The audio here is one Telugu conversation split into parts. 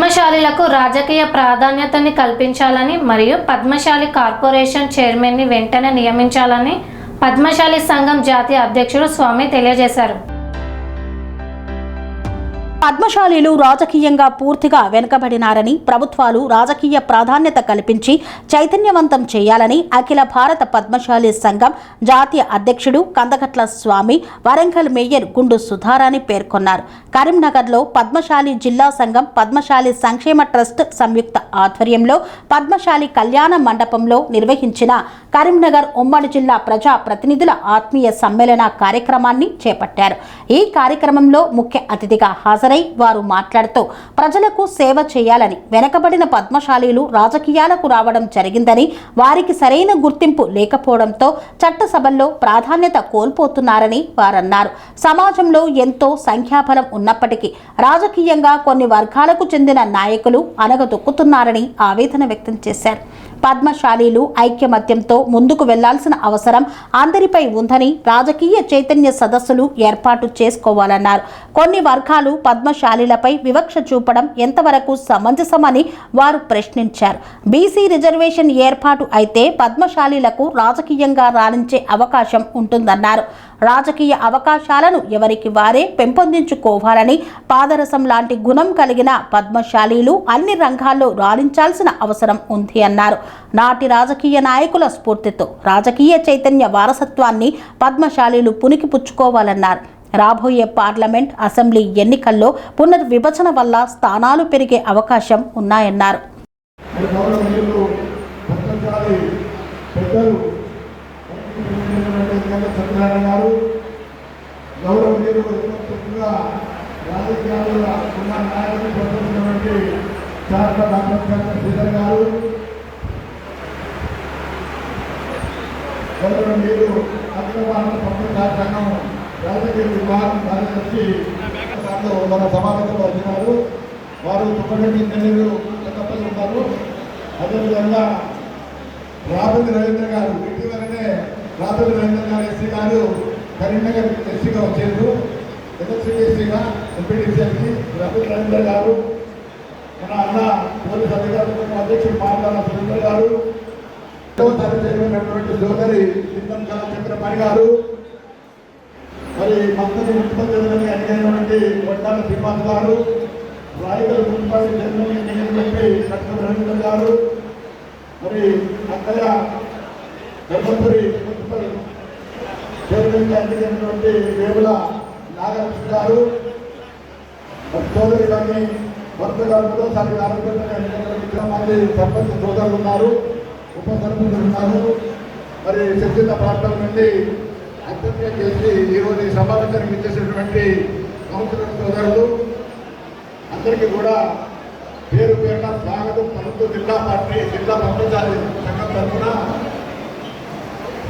పద్మశాలిలకు రాజకీయ ప్రాధాన్యతని కల్పించాలని మరియు పద్మశాలి కార్పొరేషన్ చైర్మన్ని వెంటనే నియమించాలని పద్మశాలి సంఘం జాతీయ అధ్యక్షుడు స్వామి తెలియజేశారు. పద్మశాలీలు రాజకీయంగా పూర్తిగా వెనుకబడినారని, ప్రభుత్వాలు రాజకీయ ప్రాధాన్యత కల్పించి చైతన్యవంతం చేయాలని అఖిల భారత పద్మశాలి సంఘం జాతీయ అధ్యక్షుడు కందగట్ల స్వామి వరంగల్ మేయర్ గుండు సుధారాణి పేర్కొన్నారు. కరీంనగర్లో పద్మశాలి జిల్లా సంఘం పద్మశాలి సంక్షేమ ట్రస్ట్ సంయుక్త ఆధ్వర్యంలో పద్మశాలి కళ్యాణ మండపంలో నిర్వహించిన కరీంనగర్ ఉమ్మడి జిల్లా ప్రజా ప్రతినిధుల ఆత్మీయ సమ్మేళన కార్యక్రమాన్ని చేపట్టారు. ఈ కార్యక్రమంలో ముఖ్య అతిథిగా హాజరై వారు మాట్లాడుతూ ప్రజలకు సేవ చేయాలని, వెనకబడిన పద్మశాలీలు రాజకీయాలకు రావడం జరిగిందని, వారికి సరైన గుర్తింపు లేకపోవడంతో చట్టసభల్లో ప్రాధాన్యత కోల్పోతున్నారని వారన్నారు. సమాజంలో ఎంతో సంఖ్యాబలం ఉన్నప్పటికీ రాజకీయంగా కొన్ని వర్గాలకు చెందిన నాయకులు అణగదొక్కుతున్నారని ఆవేదన వ్యక్తం చేశారు. పద్మశాలీలు ఐక్యమత్యంతో ముందుకు వెళ్లాల్సిన అవసరం అందరిపై ఉందని, రాజకీయ చైతన్య సదస్సులు ఏర్పాటు చేసుకోవాలన్నారు. కొన్ని వర్గాలు పద్మశాలీలపై వివక్ష చూపడం ఎంతవరకు సమంజసమని వారు ప్రశ్నించారు. బీసీ రిజర్వేషన్ ఏర్పాటు అయితే పద్మశాలీలకు రాజకీయంగా రాణించే అవకాశం ఉంటుందన్నారు. రాజకీయ అవకాశాలను ఎవరికి వారే పెంపొందించుకోవాలని, పాదరసం లాంటి గుణం కలిగిన పద్మశాలీలు అన్ని రంగాల్లో రాణించాల్సిన అవసరం ఉంది అన్నారు. నాటి రాజకీయ నాయకుల స్ఫూర్తితో రాజకీయ చైతన్య వారసత్వాన్ని పద్మశాలీలు పుణికిపుచ్చుకోవాలన్నారు. రాబోయే పార్లమెంట్, అసెంబ్లీ ఎన్నికల్లో పునర్విభజన వల్ల స్థానాలు పెరిగే అవకాశం ఉన్నాయన్నారు. రాజకీయ విభాగం కార్యదర్శి మన సమావేశంలో వచ్చినారు. వారు తుప్పగడ్డి నెల్లూరు కొత్తపల్లి ఉన్నారు. అదేవిధంగా రాబోది రవీంద్ర గారు, ఇటీవలనే రాబోది రవీంద్ర గారు ఎస్సీ గారు కరీంనగర్ ఎస్సీగా వచ్చారు. ఎస్సీగా ఎంపీటీసీ రాబోది రవీంద్ర గారు, మన అన్న పోలీస్ అధికారులు అధ్యక్షుడు మాట్లాడిన సురేంద్ర గారు, చేరినటువంటి సోదరి సింధం చక్రపాణి గారు, మరి మంత్రి మున్సిపల్ చైర్మన్ ఎన్నికైనటువంటి కొట్టాల శ్రీనివాస్ గారు, రాయగల్ మున్సిపాలిటీ చైర్మన్ ఎన్నికైనటువంటి కట్ట రవీంద్ర గారు, మరి అక్కయ్య ధర్మపురి మున్సిపల్ చైర్మన్ ఎన్నికైనటువంటి వేముల నాగలక్ష్మి గారు, సోదరి గారిని భర్త గారితో సరి ఆరోగ్యంగా ఎన్నికైన మంది సర్పంచ్ సోదరులు ఉన్నారు, ఉప సర్పంచులు ఉన్నారు. మరి శక్తిత ప్రాంతం నుండి అత్యంత చేసి ఈరోజు ఈ సమావేశానికి ఇచ్చేసినటువంటి కౌన్సిలర్ సోదరులు అందరికీ కూడా పేరు పేరున స్వాగతం పలుకుతూ జిల్లా పద్మశాలి సంఘం తరఫున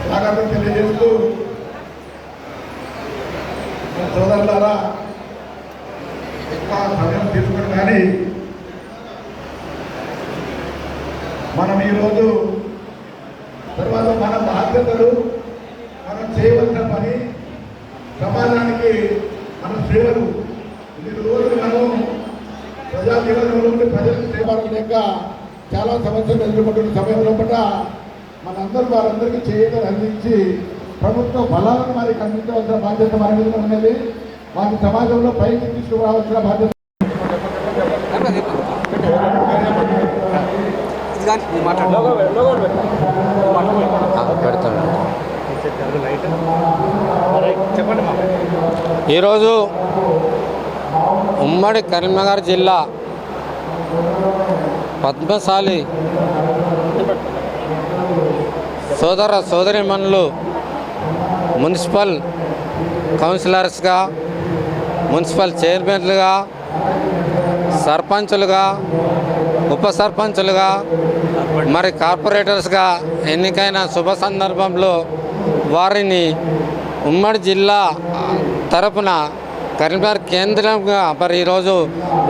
స్వాగతం తెలియజేస్తూ, సోదరులారా ఎక్కువ సమయం తీసుకుని కానీ మనం ఈరోజు తర్వాత మన బాధ్యతలు, మనం చేయవలసిన పని, సమాజానికి మన సేవలు, ఈ రోజు మనం ప్రజా జీవనంలో ప్రజలకు సేవలు లేక చాలా సమస్యలు ఎదుర్కొంటున్న సమయంలో మనందరూ వారందరికీ చేయదని అందించి ప్రభుత్వ బలాలను మనకి అందించవలసిన బాధ్యత మన మీద ఉన్నది. వాటి సమాజంలో పైకి తీసుకురావాల్సిన బాధ్యత. ఈరోజు ఉమ్మడి కరీంనగర్ జిల్లా పద్మశాలి సోదర సోదరీమణులు మున్సిపల్ కౌన్సిలర్స్గా, మున్సిపల్ చైర్మన్లుగా, సర్పంచులుగా, ఉప సర్పంచులుగా, మరి కార్పొరేటర్స్గా ఎన్నికైన శుభ సందర్భంలో వారిని ఉమ్మడి జిల్లా తరపున కరీంనగర్ కేంద్రంగా మరి ఈరోజు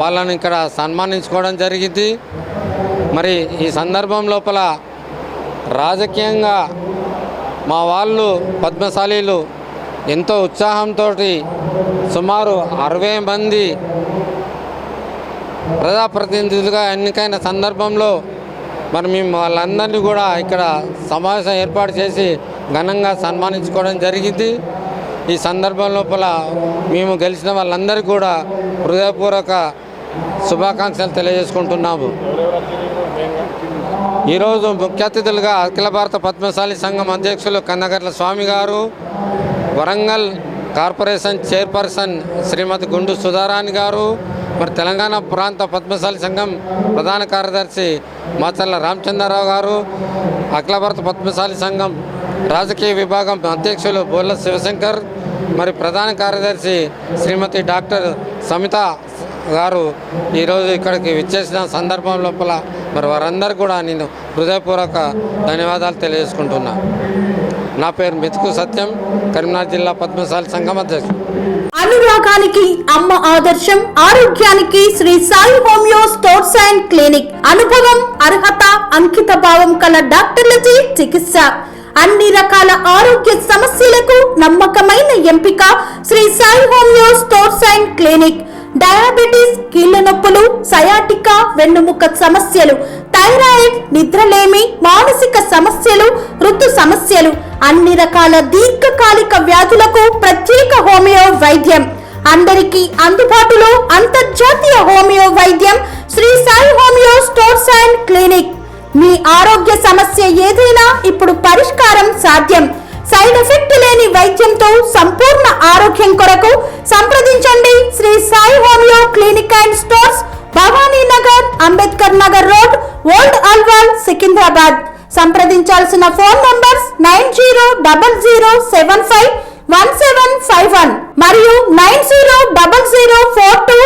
వాళ్ళని ఇక్కడ సన్మానించుకోవడం జరిగింది. మరి ఈ సందర్భం లోపల రాజకీయంగా మా వాళ్ళు పద్మశాలీలు ఎంతో ఉత్సాహంతో సుమారు 60 మంది ప్రజాప్రతినిధులుగా ఎన్నికైన సందర్భంలో మరి మేము వాళ్ళందరినీ కూడా ఇక్కడ సమావేశం ఏర్పాటు చేసి ఘనంగా సన్మానించుకోవడం జరిగింది. ఈ సందర్భం లోపల మేము గెలిచిన వాళ్ళందరికీ కూడా హృదయపూర్వక శుభాకాంక్షలు తెలియజేసుకుంటున్నాము. ఈరోజు ముఖ్య అతిథులుగా అఖిల భారత పద్మశాలి సంఘం అధ్యక్షులు కన్నగర్ల స్వామి గారు, వరంగల్ కార్పొరేషన్ చైర్పర్సన్ శ్రీమతి గుండు సుధారాణి గారు, మరి తెలంగాణ ప్రాంత పద్మశాలి సంఘం ప్రధాన కార్యదర్శి మాచర్ల రామచంద్రరావు గారు, అఖిల భారత పద్మశాలి సంఘం రాజకీయ విభాగం అధ్యక్షులు బోళ్ళ శివశంకర్, మరి ప్రధాన కార్యదర్శి శ్రీమతి డాక్టర్ సమిత గారు ఈరోజు ఇక్కడికి విచ్చేసిన సందర్భం లోపల మరి వారందరూ కూడా నేను హృదయపూర్వక ధన్యవాదాలు తెలియజేసుకుంటున్నా. నా పేరు మెతుకు సత్యం, కరీంనగర్ జిల్లా పద్మశాలి సంఘం అధ్యక్షుడు. అనురాగానికి అమ్మ ఆదర్శం, ఆరోగ్యానికి Shri Sai homeo stores and clinic. అనుభవం, అర్హత, అంకిత భావం కల డాక్టర్లచే చికిత్స. అన్ని రకాల ఆరోగ్య సమస్యలకు నమ్మకమైన ఎంపిక Shri Sai homeo stores and clinic. Diabetes, కీళ్ల నొప్పులు, సయాటికా, వెన్నుముక్క సమస్యలు, థైరాయిడ్, నిద్రలేమి, మానసిక సమస్యలు, ఋతు సమస్యలు, అన్ని రకాల దీర్ఘకాలిక వ్యాధులకు ప్రత్యేక హోమియో వైద్యం. అందరికీ అందుబాటులో అంతర్జాతీయ హోమియో వైద్యం Sri Sai homeo stores and clinic. మీ ఆరోగ్య సమస్య ఏదైనా ఇప్పుడు పరిష్కారం సాధ్యం. సైడ్ ఎఫెక్ట్ లేని వైద్యంతో సంపూర్ణ ఆరోగ్యం కొరకు సంప్రదించండి Sri Sai homeo clinic and stores, Bhavani Nagar, Ambedkar Nagar road, old Alwal, Secunderabad. సంప్రదించాల్సిన ఫోన్ నంబర్స్ 9000751751 మరియు 900042